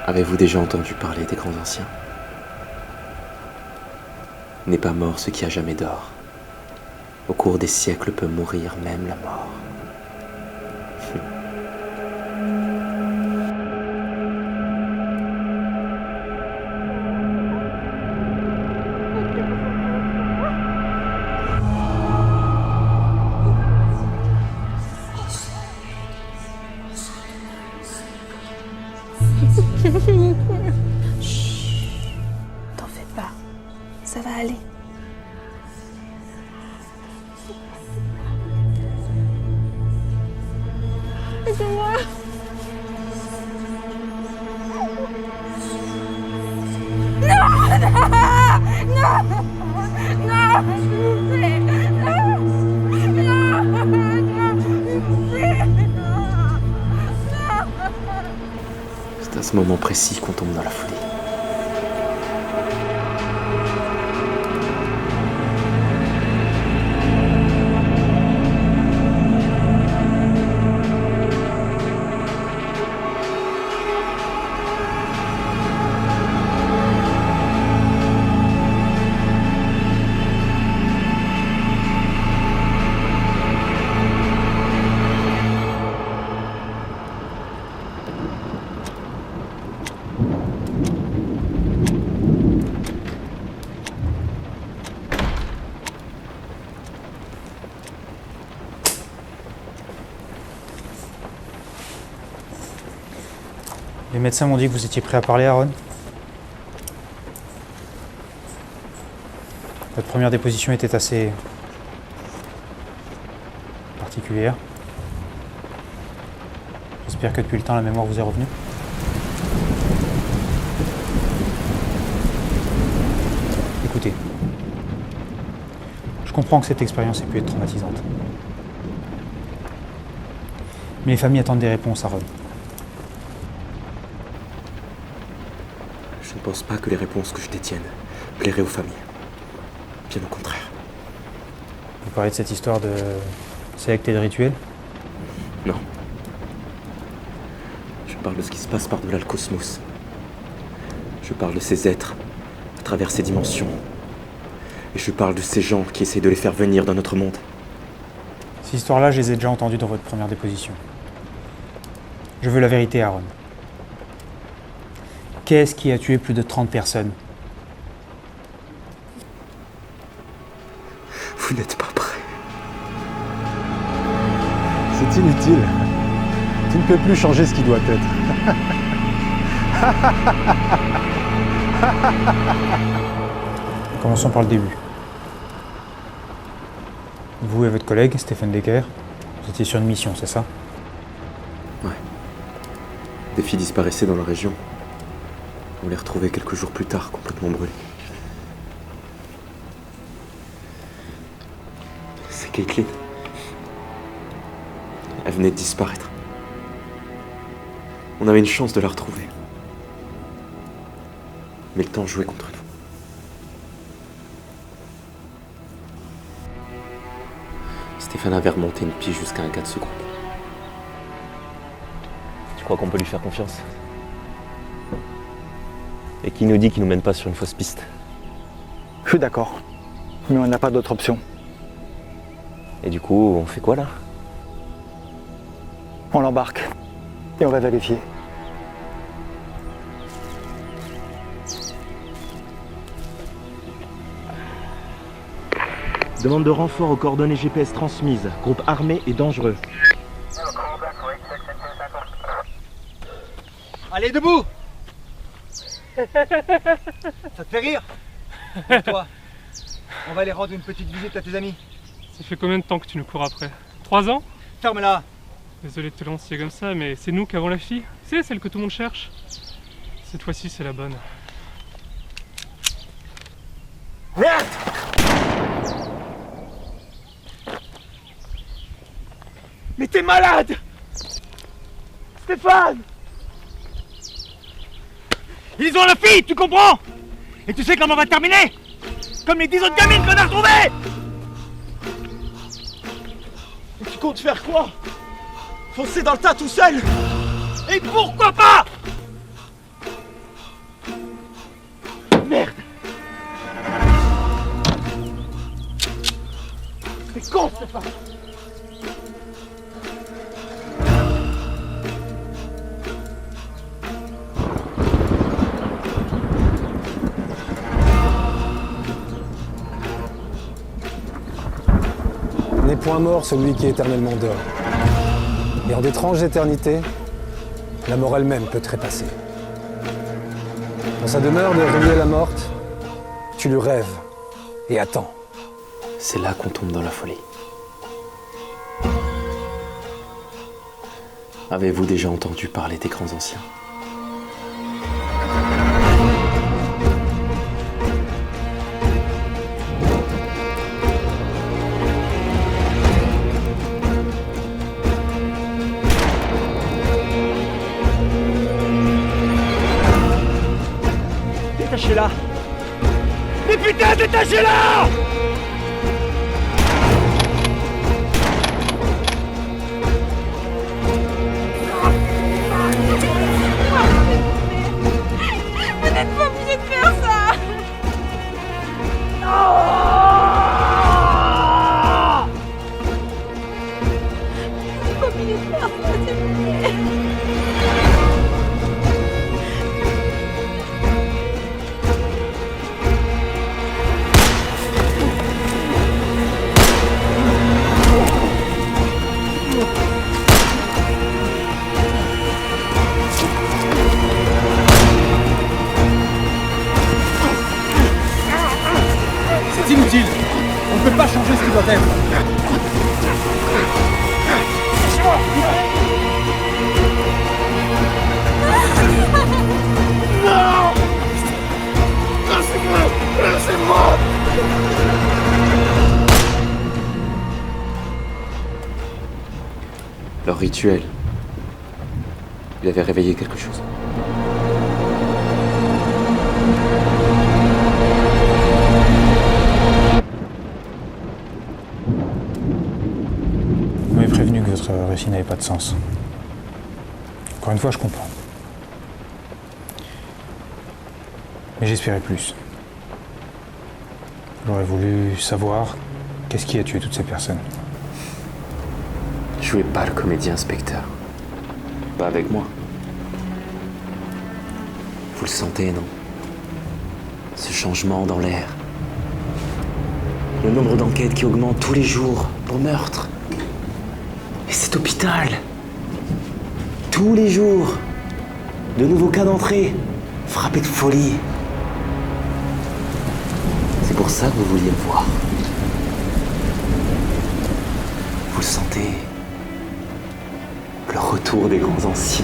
Avez-vous déjà entendu parler des grands anciens? N'est pas mort ce qui a jamais d'or. Au cours des siècles peut mourir même la mort. Chut, t'en fais pas, ça va aller. Aide-moi. Non, non, non, s'il vous plaît, non, non, s'il vous plaît, non. C'est à ce moment précis qu'on tombe dans la folie. Les médecins m'ont dit que vous étiez prêt à parler, Aaron. Votre première déposition était assez particulière. J'espère que depuis le temps, la mémoire vous est revenue. Écoutez, je comprends que cette expérience ait pu être traumatisante. Mais les familles attendent des réponses, Aaron. Je ne pense pas que les réponses que je détienne plairaient aux familles. Bien au contraire. Vous parlez de cette histoire de secte et de rituel? Non. Je parle de ce qui se passe par-delà le cosmos. Je parle de ces êtres, à travers ces dimensions. Et je parle de ces gens qui essaient de les faire venir dans notre monde. Ces histoires-là, je les ai déjà entendues dans votre première déposition. Je veux la vérité, Aaron. Qu'est-ce qui a tué plus de 30 personnes? Vous n'êtes pas prêts. C'est inutile. Tu ne peux plus changer ce qui doit être. Commençons par le début. Vous et votre collègue, Stephen Decker, vous étiez sur une mission, c'est ça? Ouais. Des filles disparaissaient dans la région. On les retrouvait quelques jours plus tard, complètement brûlées. C'est Caitlin. Elle venait de disparaître. On avait une chance de la retrouver. Mais le temps jouait contre nous. Stéphane avait remonté une piste jusqu'à un gars de ce groupe. Tu crois qu'on peut lui faire confiance? Et qui nous dit qu'il nous mène pas sur une fausse piste? Je suis d'accord, mais on n'a pas d'autre option. Et du coup, on fait quoi là? On l'embarque et on va vérifier. Demande de renfort aux coordonnées GPS transmises. Groupe armé et dangereux. Allez, debout! Ça te fait rire? Et toi, on va aller rendre une petite visite à tes amis. Ça fait combien de temps que tu nous cours après? 3 ans? Ferme-la! Désolé de te lancer comme ça, mais c'est nous qui avons la fille. C'est celle que tout le monde cherche. Cette fois-ci, c'est la bonne. Merde! Mais t'es malade! Stéphane! Ils ont la fille, tu comprends? Et tu sais comment on va terminer? Comme les 10 autres gamines qu'on a retrouvées! Et tu comptes faire quoi? Foncer dans le tas tout seul? Et pourquoi pas? con, Stéphane! N'est point mort celui qui éternellement dort. Et en d'étranges éternités, la mort elle-même peut trépasser. Dans sa demeure de ruelle morte, tu lui rêves et attends. C'est là qu'on tombe dans la folie. Avez-vous déjà entendu parler des grands anciens? Détachez-la! Mais putain, détachez-la! Vous n'êtes pas obligé de faire ça. Vous n'êtes pas obligé de faire ça, s'il vous plaît. C'est inutile! On ne peut pas changer ce qui doit être! Leur rituel, il avait réveillé quelque chose. Vous m'avez prévenu que votre récit n'avait pas de sens. Encore une fois, je comprends. Mais j'espérais plus. J'aurais voulu savoir qu'est-ce qui a tué toutes ces personnes. Jouez pas le comédien, inspecteur. Pas avec moi. Vous le sentez, non? Ce changement dans l'air. Le nombre d'enquêtes qui augmente tous les jours pour meurtre. Et cet hôpital. Tous les jours. De nouveaux cas d'entrée. Frappés de folie. C'est pour ça que vous vouliez me voir. Vous le sentez? Le retour des grands anciens.